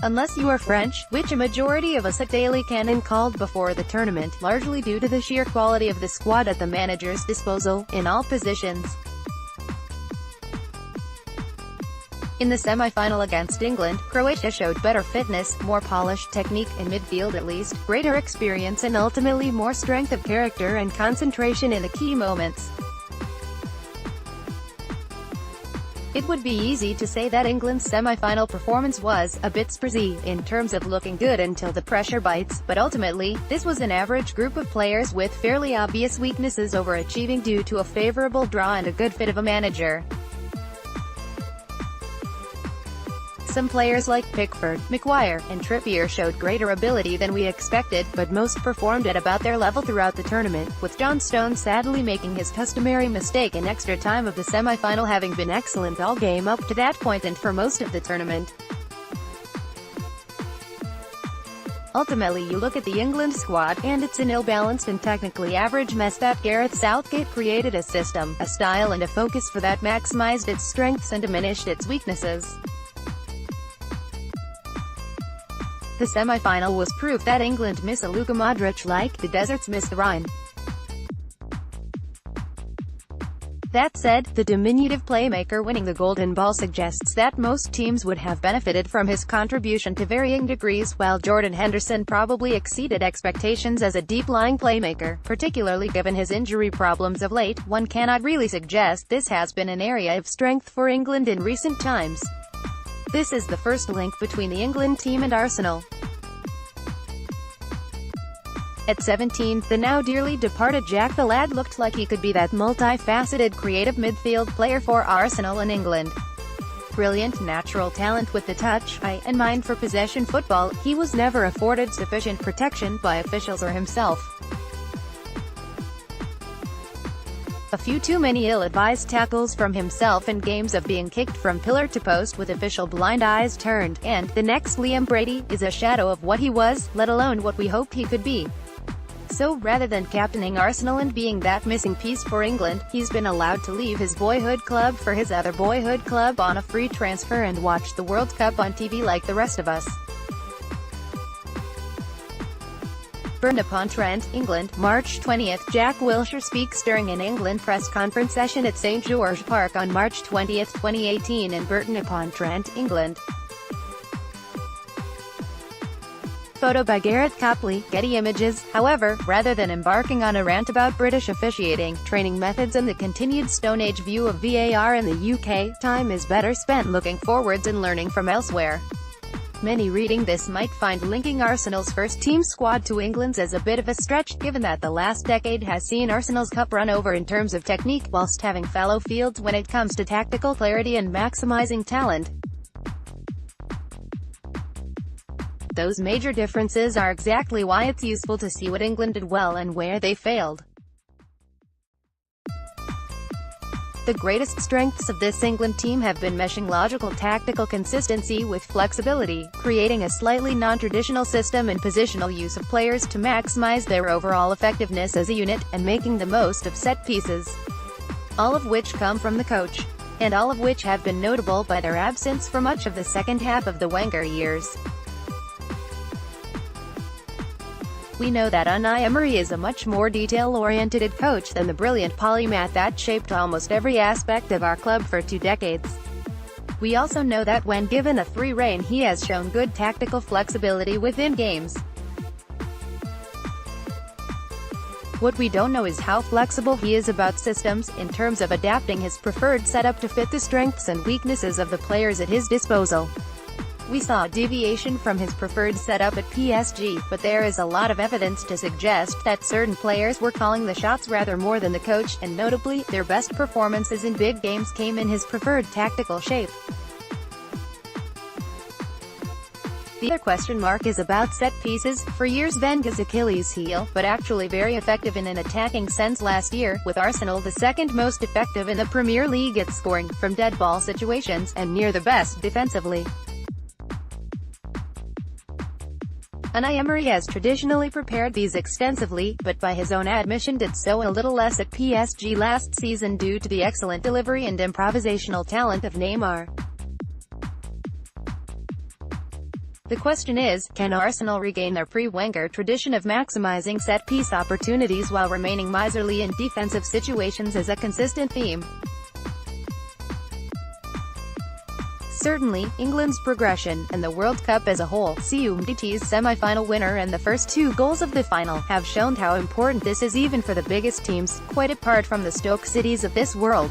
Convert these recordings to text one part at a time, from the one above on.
unless you are French, which a majority of us at Daily Cannon called before the tournament, largely due to the sheer quality of the squad at the manager's disposal, in all positions. In the semi-final against England, Croatia showed better fitness, more polished technique, in midfield at least, greater experience and ultimately more strength of character and concentration in the key moments. It would be easy to say that England's semi-final performance was a bit Spursy, in terms of looking good until the pressure bites, but ultimately, this was an average group of players with fairly obvious weaknesses overachieving due to a favourable draw and a good fit of a manager. Some players like Pickford, Maguire, and Trippier showed greater ability than we expected, but most performed at about their level throughout the tournament, with John Stones sadly making his customary mistake in extra time of the semi-final, having been excellent all game up to that point and for most of the tournament. Ultimately you look at the England squad, and it's an ill-balanced and technically average mess that Gareth Southgate created a system, a style and a focus for that maximised its strengths and diminished its weaknesses. The semi-final was proof that England miss a Luka Modric like the deserts miss the Rhine. That said, the diminutive playmaker winning the Golden Ball suggests that most teams would have benefited from his contribution to varying degrees, while Jordan Henderson probably exceeded expectations as a deep-lying playmaker, particularly given his injury problems of late. One cannot really suggest this has been an area of strength for England in recent times. This is the first link between the England team and Arsenal. At 17, the now dearly departed Jack the Lad looked like he could be that multifaceted creative midfield player for Arsenal and England. Brilliant natural talent with the touch, eye, and mind for possession football, he was never afforded sufficient protection by officials or himself. A few too many ill-advised tackles from himself and games of being kicked from pillar to post with official blind eyes turned, and the next Liam Brady is a shadow of what he was, let alone what we hoped he could be. So, rather than captaining Arsenal and being that missing piece for England, he's been allowed to leave his boyhood club for his other boyhood club on a free transfer and watch the World Cup on TV like the rest of us. Burton-upon-Trent, England, March 20. Jack Wilshere speaks during an England press conference session at St George Park on March 20, 2018 in Burton-upon-Trent, England. Photo by Gareth Copley, Getty Images. However, rather than embarking on a rant about British officiating, training methods and the continued Stone Age view of VAR in the UK, time is better spent looking forwards and learning from elsewhere. Many reading this might find linking Arsenal's first-team squad to England's as a bit of a stretch, given that the last decade has seen Arsenal's cup run over in terms of technique, whilst having fallow fields when it comes to tactical clarity and maximising talent. Those major differences are exactly why it's useful to see what England did well and where they failed. The greatest strengths of this England team have been meshing logical tactical consistency with flexibility, creating a slightly non-traditional system and positional use of players to maximise their overall effectiveness as a unit, and making the most of set pieces. All of which come from the coach. And all of which have been notable by their absence for much of the second half of the Wenger years. We know that Unai Emery is a much more detail-oriented coach than the brilliant polymath that shaped almost every aspect of our club for 2 decades. We also know that when given a free rein he has shown good tactical flexibility within games. What we don't know is how flexible he is about systems, in terms of adapting his preferred setup to fit the strengths and weaknesses of the players at his disposal. We saw a deviation from his preferred setup at PSG, but there is a lot of evidence to suggest that certain players were calling the shots rather more than the coach, and notably, their best performances in big games came in his preferred tactical shape. The other question mark is about set pieces. For years Wenger's Achilles heel, but actually very effective in an attacking sense last year, with Arsenal the second most effective in the Premier League at scoring from dead ball situations, and near the best defensively. Unai Emery has traditionally prepared these extensively, but by his own admission did so a little less at PSG last season due to the excellent delivery and improvisational talent of Neymar. The question is, can Arsenal regain their pre-Wenger tradition of maximizing set-piece opportunities while remaining miserly in defensive situations as a consistent theme? Certainly, England's progression, and the World Cup as a whole, CUMDT's semi-final winner and the first 2 goals of the final, have shown how important this is even for the biggest teams, quite apart from the Stoke Cities of this world.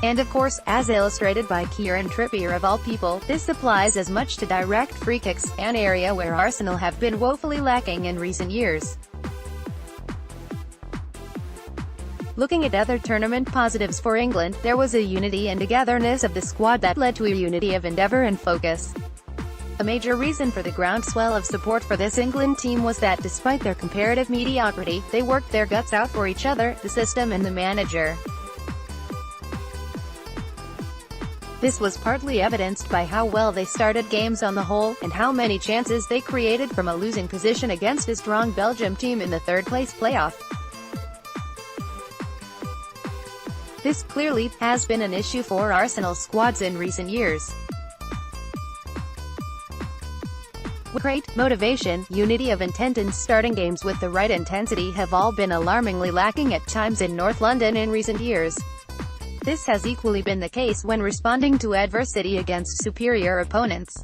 And of course, as illustrated by Kieran Trippier of all people, this applies as much to direct free kicks, an area where Arsenal have been woefully lacking in recent years. Looking at other tournament positives for England, there was a unity and togetherness of the squad that led to a unity of endeavour and focus. A major reason for the groundswell of support for this England team was that despite their comparative mediocrity, they worked their guts out for each other, the system and the manager. This was partly evidenced by how well they started games on the whole, and how many chances they created from a losing position against a strong Belgium team in the third-place playoff. This, clearly, has been an issue for Arsenal squads in recent years. Great motivation, unity of intent and starting games with the right intensity have all been alarmingly lacking at times in North London in recent years. This has equally been the case when responding to adversity against superior opponents.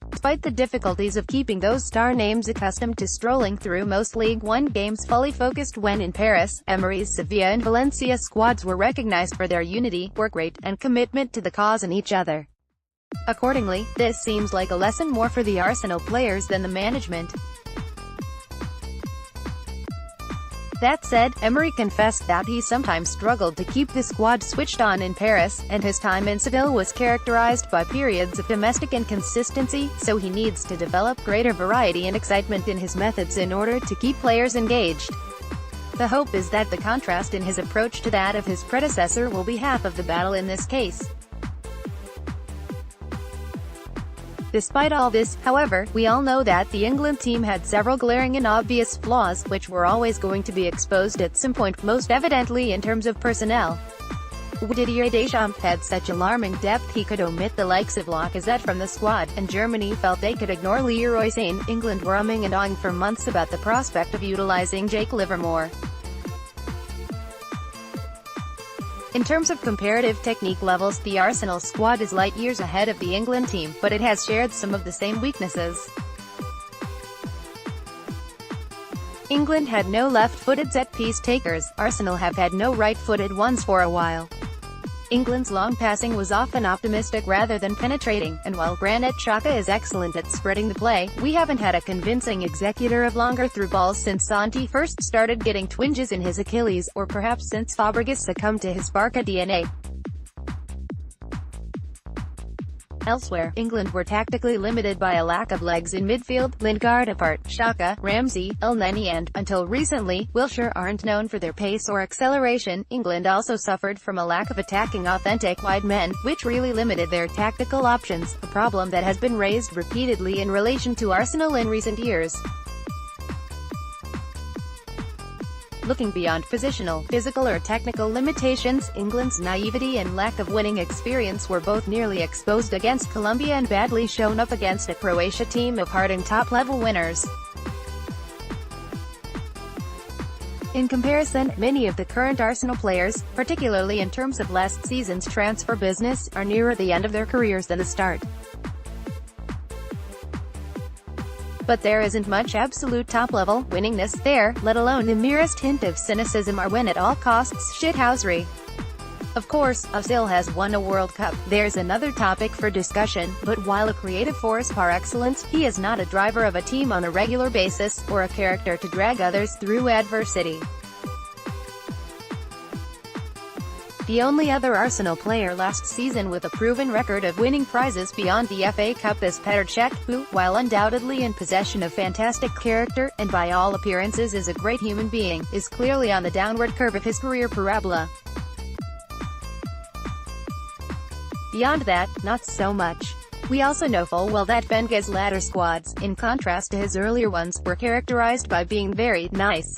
Despite the difficulties of keeping those star names accustomed to strolling through most League One games fully focused when in Paris, Emery's Sevilla and Valencia squads were recognized for their unity, work rate, and commitment to the cause and each other. Accordingly, this seems like a lesson more for the Arsenal players than the management. That said, Emery confessed that he sometimes struggled to keep the squad switched on in Paris, and his time in Seville was characterized by periods of domestic inconsistency, so he needs to develop greater variety and excitement in his methods in order to keep players engaged. The hope is that the contrast in his approach to that of his predecessor will be half of the battle in this case. Despite all this, however, we all know that the England team had several glaring and obvious flaws, which were always going to be exposed at some point, most evidently in terms of personnel. Didier Deschamps had such alarming depth he could omit the likes of Lacazette from the squad, and Germany felt they could ignore Leroy Sane. England were umming and ahhing for months about the prospect of utilising Jake Livermore. In terms of comparative technique levels, the Arsenal squad is light years ahead of the England team, but it has shared some of the same weaknesses. England had no left-footed set-piece takers, Arsenal have had no right-footed ones for a while. England's long passing was often optimistic rather than penetrating, and while Granit Xhaka is excellent at spreading the play, we haven't had a convincing executor of longer through balls since Santi first started getting twinges in his Achilles, or perhaps since Fabregas succumbed to his Barca DNA. Elsewhere, England were tactically limited by a lack of legs in midfield. Lingard apart, Xhaka, Ramsey, Elneny and, until recently, Wilshere aren't known for their pace or acceleration. England also suffered from a lack of attacking authentic wide men, which really limited their tactical options, a problem that has been raised repeatedly in relation to Arsenal in recent years. Looking beyond positional, physical or technical limitations, England's naivety and lack of winning experience were both nearly exposed against Colombia and badly shown up against a Croatia team of hardened top-level winners. In comparison, many of the current Arsenal players, particularly in terms of last season's transfer business, are nearer the end of their careers than the start. But there isn't much absolute top-level winningness there, let alone the merest hint of cynicism or win-at-all-costs shithousery. Of course, Ozil has won a World Cup. There's another topic for discussion, but while a creative force par excellence, he is not a driver of a team on a regular basis, or a character to drag others through adversity. The only other Arsenal player last season with a proven record of winning prizes beyond the FA Cup is Petr Cech, who, while undoubtedly in possession of fantastic character, and by all appearances is a great human being, is clearly on the downward curve of his career parabola. Beyond that, not so much. We also know full well that Wenger's latter squads, in contrast to his earlier ones, were characterized by being very nice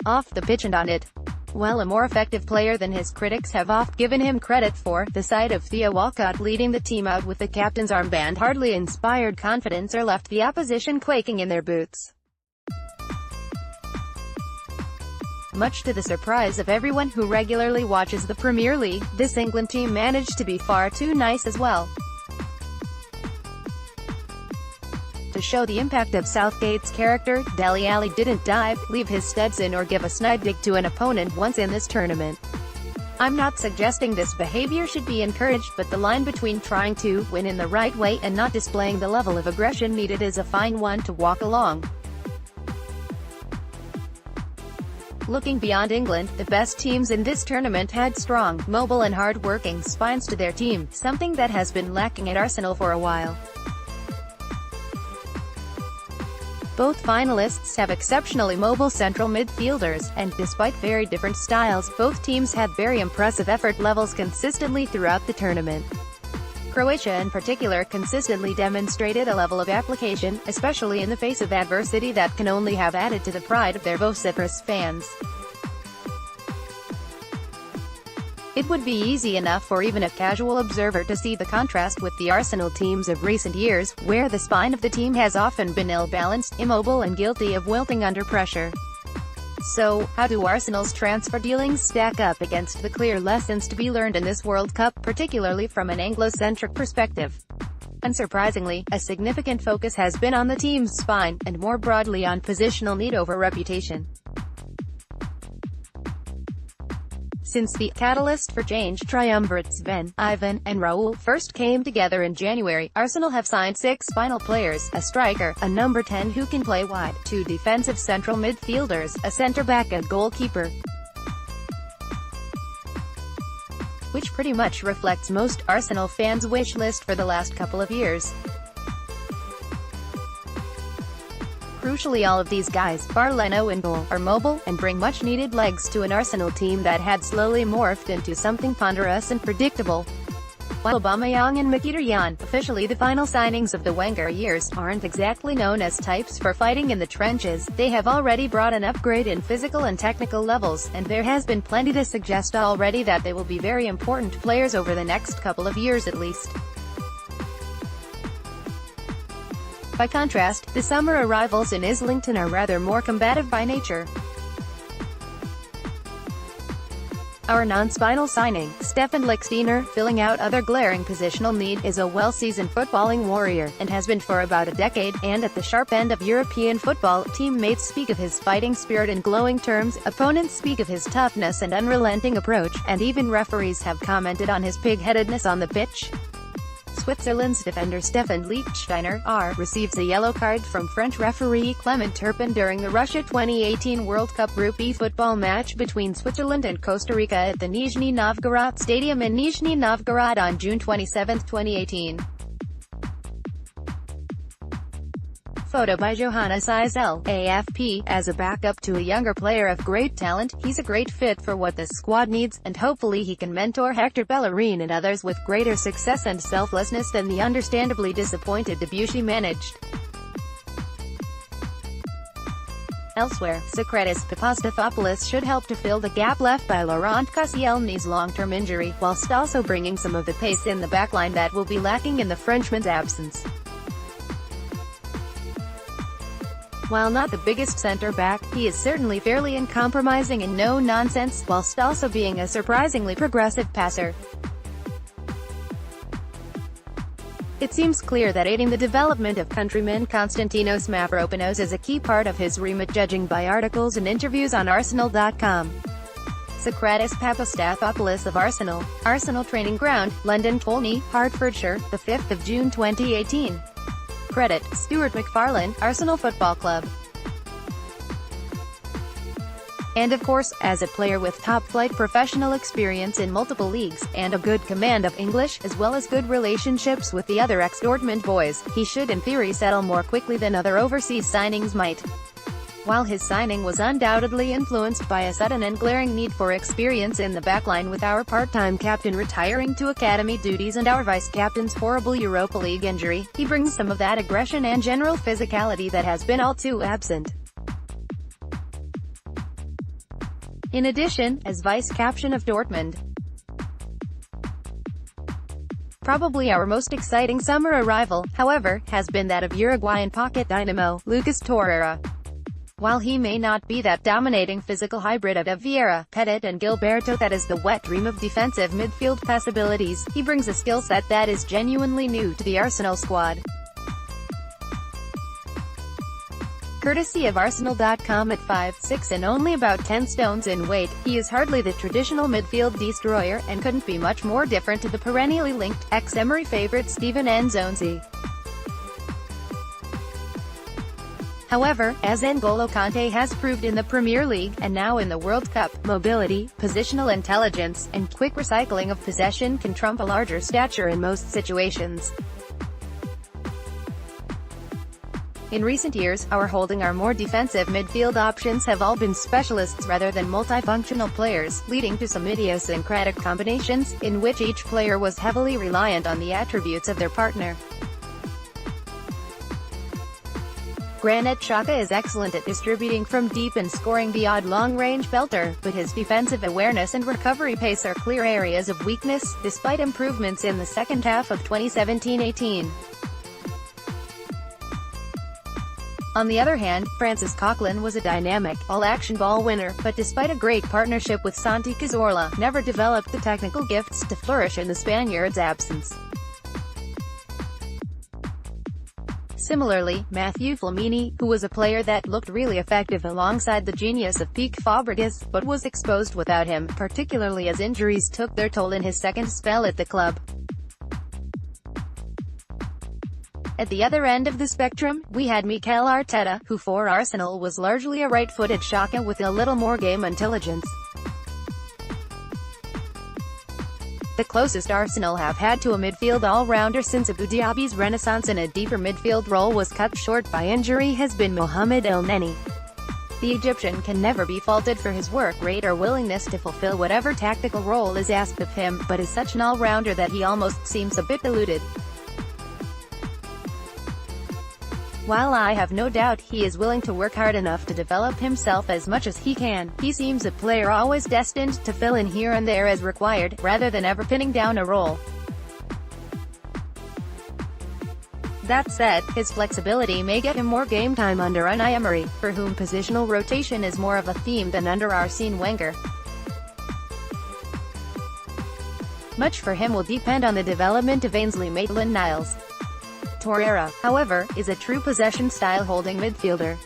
off the pitch and on it. While a more effective player than his critics have oft given him credit for, the sight of Theo Walcott leading the team out with the captain's armband hardly inspired confidence or left the opposition quaking in their boots. Much to the surprise of everyone who regularly watches the Premier League, this England team managed to be far too nice as well. To show the impact of Southgate's character, Dele Alli didn't dive, leave his studs in or give a snide dig to an opponent once in this tournament. I'm not suggesting this behavior should be encouraged, but the line between trying to win in the right way and not displaying the level of aggression needed is a fine one to walk along. Looking beyond England, the best teams in this tournament had strong, mobile and hard-working spines to their team, something that has been lacking at Arsenal for a while. Both finalists have exceptionally mobile central midfielders, and despite very different styles, both teams had very impressive effort levels consistently throughout the tournament. Croatia in particular consistently demonstrated a level of application, especially in the face of adversity, that can only have added to the pride of their vociferous fans. It would be easy enough for even a casual observer to see the contrast with the Arsenal teams of recent years, where the spine of the team has often been ill-balanced, immobile and guilty of wilting under pressure. So, how do Arsenal's transfer dealings stack up against the clear lessons to be learned in this World Cup, particularly from an Anglo-centric perspective? Unsurprisingly, a significant focus has been on the team's spine, and more broadly on positional need over reputation. Since the catalyst for change triumvirate Sven, Ivan, and Raul first came together in January, Arsenal have signed 6 final players, a striker, a number 10 who can play wide, 2 defensive central midfielders, a centre-back and goalkeeper. Which pretty much reflects most Arsenal fans' wish list for the last couple of years. Crucially, all of these guys, bar Leno in goal, are mobile, and bring much-needed legs to an Arsenal team that had slowly morphed into something ponderous and predictable. While Aubameyang and Mkhitaryan, officially the final signings of the Wenger years, aren't exactly known as types for fighting in the trenches, they have already brought an upgrade in physical and technical levels, and there has been plenty to suggest already that they will be very important players over the next couple of years at least. By contrast, the summer arrivals in Islington are rather more combative by nature. Our non-spinal signing, Stefan Lichtsteiner, filling out other glaring positional need, is a well-seasoned footballing warrior, and has been for about a decade, and at the sharp end of European football, teammates speak of his fighting spirit in glowing terms, opponents speak of his toughness and unrelenting approach, and even referees have commented on his pig-headedness on the pitch. Switzerland's defender Stefan Lichtsteiner receives a yellow card from French referee Clement Turpin during the Russia 2018 World Cup Group E football match between Switzerland and Costa Rica at the Nizhny Novgorod Stadium in Nizhny Novgorod on June 27, 2018. Photo by Johannes Eisel, AFP. As a backup to a younger player of great talent, he's a great fit for what the squad needs, and hopefully he can mentor Hector Bellerin and others with greater success and selflessness than the understandably disappointed Debussy managed. Elsewhere, Socrates Papastathopoulos should help to fill the gap left by Laurent Koscielny's long-term injury, whilst also bringing some of the pace in the backline that will be lacking in the Frenchman's absence. While not the biggest centre-back, he is certainly fairly uncompromising and no-nonsense, whilst also being a surprisingly progressive passer. It seems clear that aiding the development of countryman Konstantinos Mavropanos is a key part of his remit, judging by articles and interviews on Arsenal.com. Socrates Papastathopoulos of Arsenal Training Ground, London Tolney, Hertfordshire, the 5th of June 2018. Credit, Stuart McFarlane, Arsenal Football Club. And of course, as a player with top-flight professional experience in multiple leagues, and a good command of English, as well as good relationships with the other ex-Dortmund boys, he should in theory settle more quickly than other overseas signings might. While his signing was undoubtedly influenced by a sudden and glaring need for experience in the backline, with our part-time captain retiring to academy duties and our vice-captain's horrible Europa League injury, he brings some of that aggression and general physicality that has been all too absent. In addition, as vice-captain of Dortmund. Probably our most exciting summer arrival, however, has been that of Uruguayan pocket dynamo, Lucas Torreira. While he may not be that dominating physical hybrid of Vieira, Petit and Gilberto that is the wet dream of defensive midfield possibilities, he brings a skill set that is genuinely new to the Arsenal squad. Courtesy of Arsenal.com, at 5'6" and only about 10 stones in weight, he is hardly the traditional midfield destroyer, and couldn't be much more different to the perennially linked, ex-Emery favourite Steven Nzonzi. However, as N'Golo Kanté has proved in the Premier League, and now in the World Cup, mobility, positional intelligence, and quick recycling of possession can trump a larger stature in most situations. In recent years, our more defensive midfield options have all been specialists rather than multifunctional players, leading to some idiosyncratic combinations, in which each player was heavily reliant on the attributes of their partner. Granit Xhaka is excellent at distributing from deep and scoring the odd long-range belter, but his defensive awareness and recovery pace are clear areas of weakness, despite improvements in the second half of 2017-18. On the other hand, Francis Coquelin was a dynamic, all-action ball winner, but despite a great partnership with Santi Cazorla, never developed the technical gifts to flourish in the Spaniard's absence. Similarly, Mathieu Flamini, who was a player that looked really effective alongside the genius of Pique Fabregas, but was exposed without him, particularly as injuries took their toll in his second spell at the club. At the other end of the spectrum, we had Mikel Arteta, who for Arsenal was largely a right-footed Xhaka with a little more game intelligence. The closest Arsenal have had to a midfield all-rounder since Abu Dhabi's renaissance in a deeper midfield role was cut short by injury has been Mohamed El Neni. The Egyptian can never be faulted for his work rate or willingness to fulfill whatever tactical role is asked of him, but is such an all-rounder that he almost seems a bit diluted. While I have no doubt he is willing to work hard enough to develop himself as much as he can, he seems a player always destined to fill in here and there as required, rather than ever pinning down a role. That said, his flexibility may get him more game time under Unai Emery, for whom positional rotation is more of a theme than under Arsene Wenger. Much for him will depend on the development of Ainsley Maitland-Niles. Torreira, however, is a true possession-style holding midfielder.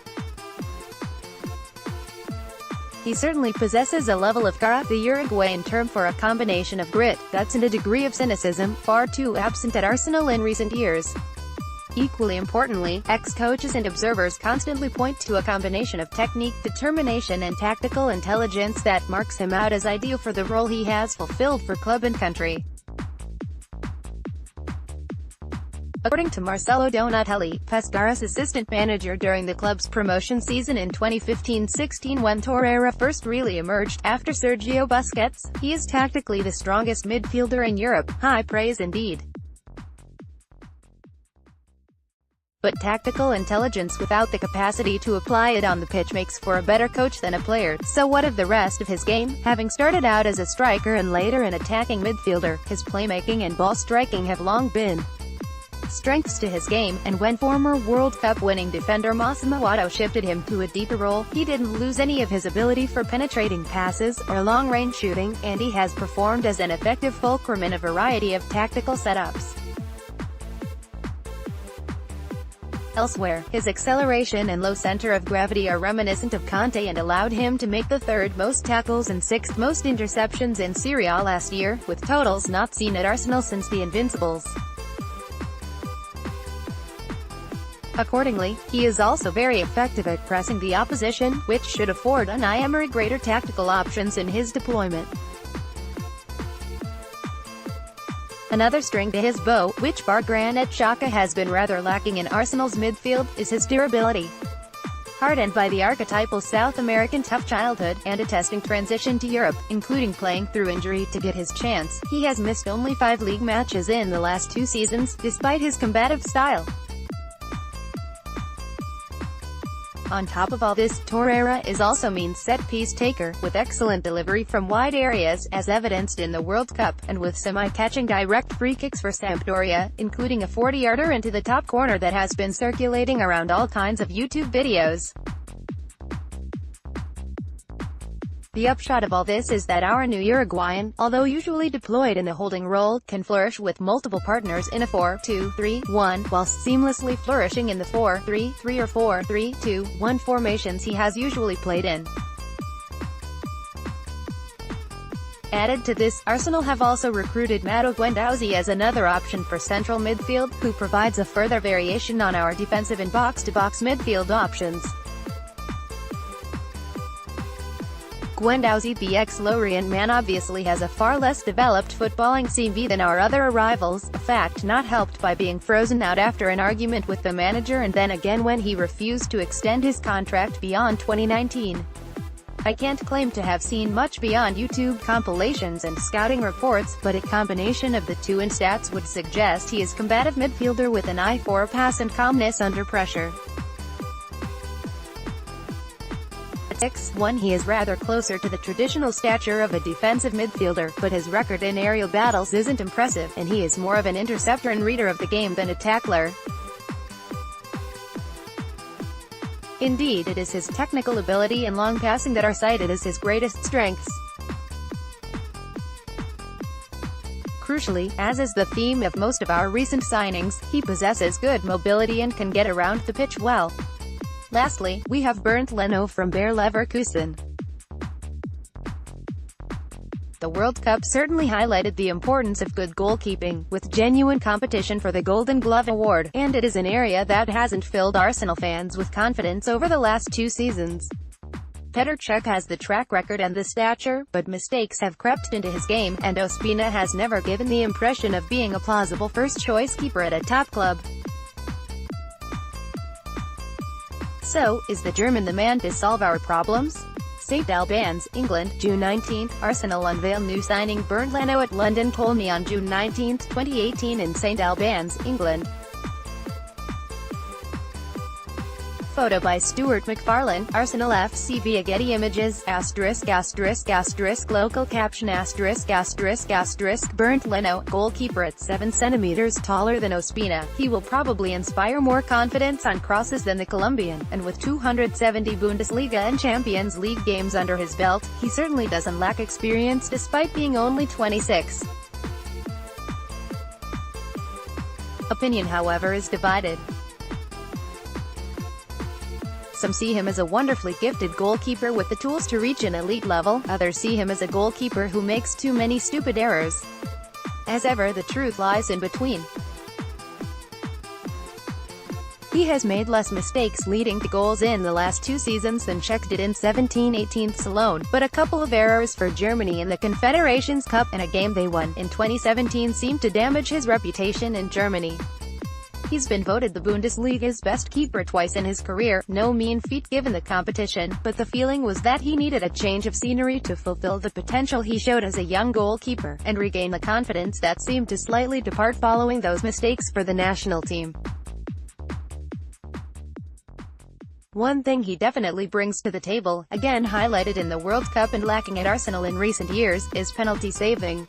He certainly possesses a level of garra, the Uruguayan term for a combination of grit, guts and a degree of cynicism, far too absent at Arsenal in recent years. Equally importantly, ex-coaches and observers constantly point to a combination of technique, determination and tactical intelligence that marks him out as ideal for the role he has fulfilled for club and country. According to Marcelo Donatelli, Pescara's assistant manager during the club's promotion season in 2015-16 when Torreira first really emerged, after Sergio Busquets, he is tactically the strongest midfielder in Europe. High praise indeed. But tactical intelligence without the capacity to apply it on the pitch makes for a better coach than a player. So what of the rest of his game? Having started out as a striker and later an attacking midfielder, his playmaking and ball striking have long been strengths to his game, and when former World Cup winning defender Massimo Otto shifted him to a deeper role, he didn't lose any of his ability for penetrating passes, or long-range shooting, and he has performed as an effective fulcrum in a variety of tactical setups. Elsewhere, his acceleration and low center of gravity are reminiscent of Kanté and allowed him to make the third most tackles and sixth most interceptions in Serie A last year, with totals not seen at Arsenal since the Invincibles. Accordingly, he is also very effective at pressing the opposition, which should afford Unai Emery greater tactical options in his deployment. Another string to his bow, which bar Granit Xhaka has been rather lacking in Arsenal's midfield, is his durability. Hardened by the archetypal South American tough childhood, and a testing transition to Europe, including playing through injury to get his chance, he has missed only 5 league matches in the last 2 seasons, despite his combative style. On top of all this, Torreira is also mean set-piece taker, with excellent delivery from wide areas, as evidenced in the World Cup, and with some eye-catching direct free kicks for Sampdoria, including a 40-yarder into the top corner that has been circulating around all kinds of YouTube videos. The upshot of all this is that our new Uruguayan, although usually deployed in the holding role, can flourish with multiple partners in a 4-2-3-1, whilst seamlessly flourishing in the 4-3-3 or 4-3-2-1 formations he has usually played in. Added to this, Arsenal have also recruited Matteo Guendouzi as another option for central midfield, who provides a further variation on our defensive and box-to-box midfield options. Guendouzi, the ex-Lorient man, obviously has a far less developed footballing CV than our other arrivals, a fact not helped by being frozen out after an argument with the manager and then again when he refused to extend his contract beyond 2019. I can't claim to have seen much beyond YouTube compilations and scouting reports, but a combination of the two in stats would suggest he is a combative midfielder with an eye for pass and calmness under pressure. 6'1", he is rather closer to the traditional stature of a defensive midfielder, but his record in aerial battles isn't impressive, and he is more of an interceptor and reader of the game than a tackler. Indeed, it is his technical ability and long passing that are cited as his greatest strengths. Crucially, as is the theme of most of our recent signings, he possesses good mobility and can get around the pitch well. Lastly, we have Bernd Leno from Bayer Leverkusen. The World Cup certainly highlighted the importance of good goalkeeping, with genuine competition for the Golden Glove award, and it is an area that hasn't filled Arsenal fans with confidence over the last 2 seasons. Petr Cech has the track record and the stature, but mistakes have crept into his game, and Ospina has never given the impression of being a plausible first-choice keeper at a top club. So, is the German the man to solve our problems? St Albans, England, June 19. Arsenal unveil new signing Bernd Leno at London Colney on June 19, 2018 in St Albans, England. Photo by Stuart McFarlane, Arsenal FC via Getty Images, *****, local caption *****, Bernd Leno, goalkeeper at 7 centimeters taller than Ospina. He will probably inspire more confidence on crosses than the Colombian, and with 270 Bundesliga and Champions League games under his belt, he certainly doesn't lack experience despite being only 26. Opinion, however, is divided. Some see him as a wonderfully gifted goalkeeper with the tools to reach an elite level, others see him as a goalkeeper who makes too many stupid errors. As ever, the truth lies in between. He has made less mistakes leading to goals in the last 2 seasons than Cech did in 17-18 alone, but a couple of errors for Germany in the Confederations Cup and a game they won in 2017 seemed to damage his reputation in Germany. He's been voted the Bundesliga's best keeper twice in his career, no mean feat given the competition, but the feeling was that he needed a change of scenery to fulfill the potential he showed as a young goalkeeper, and regain the confidence that seemed to slightly depart following those mistakes for the national team. One thing he definitely brings to the table, again highlighted in the World Cup and lacking at Arsenal in recent years, is penalty saving.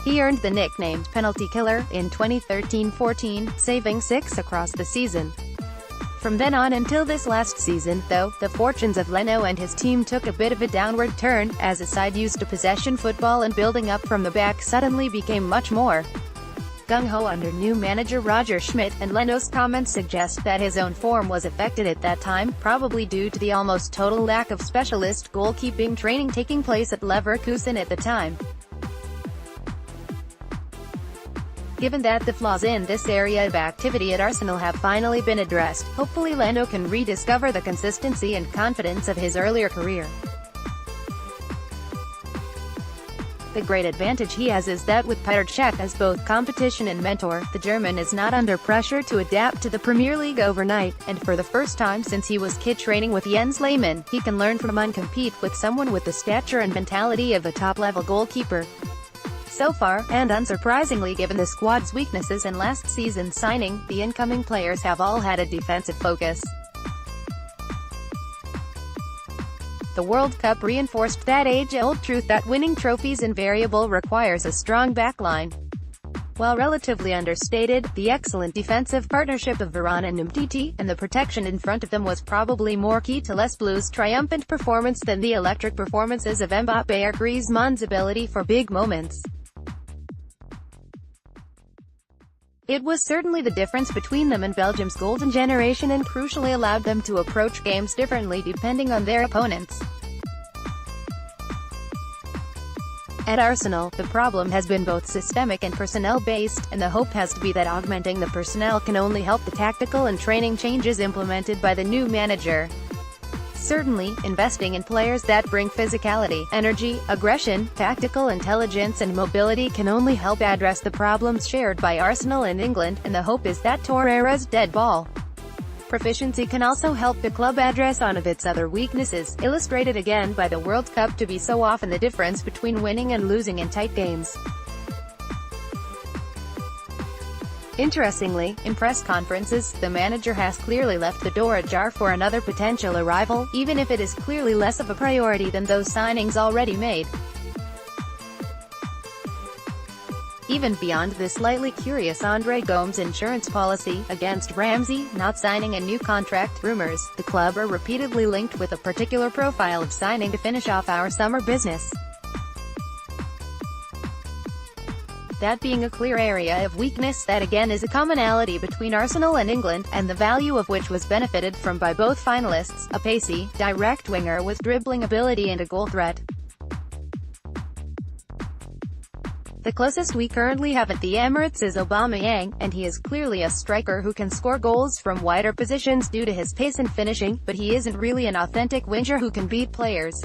He earned the nickname "Penalty Killer" in 2013-14, saving 6 across the season. From then on until this last season, though, the fortunes of Leno and his team took a bit of a downward turn, as a side used to possession football and building up from the back suddenly became much more gung-ho under new manager Roger Schmidt, and Leno's comments suggest that his own form was affected at that time, probably due to the almost total lack of specialist goalkeeping training taking place at Leverkusen at the time. Given that the flaws in this area of activity at Arsenal have finally been addressed, hopefully Leno can rediscover the consistency and confidence of his earlier career. The great advantage he has is that with Petr Cech as both competition and mentor, the German is not under pressure to adapt to the Premier League overnight, and for the first time since he was kid training with Jens Lehmann, he can learn from and compete with someone with the stature and mentality of a top-level goalkeeper. So far, and unsurprisingly given the squad's weaknesses and last season's signing, the incoming players have all had a defensive focus. The World Cup reinforced that age-old truth that winning trophies invariably requires a strong backline. While relatively understated, the excellent defensive partnership of Varane and Umtiti, and the protection in front of them was probably more key to Les Bleus' triumphant performance than the electric performances of Mbappé or Griezmann's ability for big moments. It was certainly the difference between them and Belgium's golden generation and crucially allowed them to approach games differently depending on their opponents. At Arsenal, the problem has been both systemic and personnel-based, and the hope has to be that augmenting the personnel can only help the tactical and training changes implemented by the new manager. Certainly, investing in players that bring physicality, energy, aggression, tactical intelligence and mobility can only help address the problems shared by Arsenal and England, and the hope is that Torreira's dead ball proficiency can also help the club address one of its other weaknesses, illustrated again by the World Cup to be so often the difference between winning and losing in tight games. Interestingly, in press conferences, the manager has clearly left the door ajar for another potential arrival, even if it is clearly less of a priority than those signings already made. Even beyond the slightly curious André Gomes insurance policy, against Ramsey not signing a new contract, rumors, the club are repeatedly linked with a particular profile of signing to finish off our summer business. That being a clear area of weakness that again is a commonality between Arsenal and England, and the value of which was benefited from by both finalists, a pacey, direct winger with dribbling ability and a goal threat. The closest we currently have at the Emirates is Aubameyang, and he is clearly a striker who can score goals from wider positions due to his pace and finishing, but he isn't really an authentic winger who can beat players.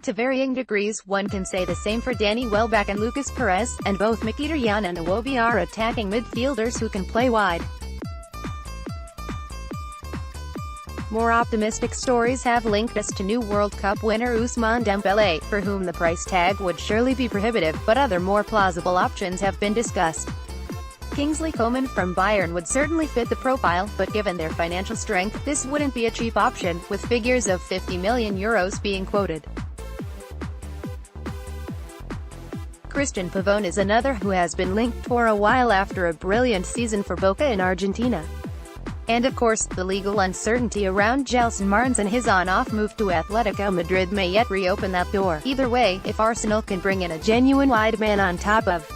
To varying degrees, one can say the same for Danny Welbeck and Lucas Perez, and both Mkhitaryan and Iwobi are attacking midfielders who can play wide. More optimistic stories have linked us to new World Cup winner Ousmane Dembélé, for whom the price tag would surely be prohibitive, but other more plausible options have been discussed. Kingsley Coman from Bayern would certainly fit the profile, but given their financial strength, this wouldn't be a cheap option, with figures of €50 million being quoted. Christian Pavón is another who has been linked for a while after a brilliant season for Boca in Argentina. And of course, the legal uncertainty around Gelson Martins and his on-off move to Atletico Madrid may yet reopen that door. Either way, if Arsenal can bring in a genuine wide man on top of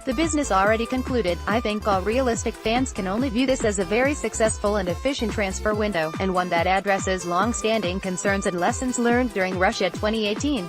the business already concluded, I think all realistic fans can only view this as a very successful and efficient transfer window, and one that addresses long-standing concerns and lessons learned during Russia 2018.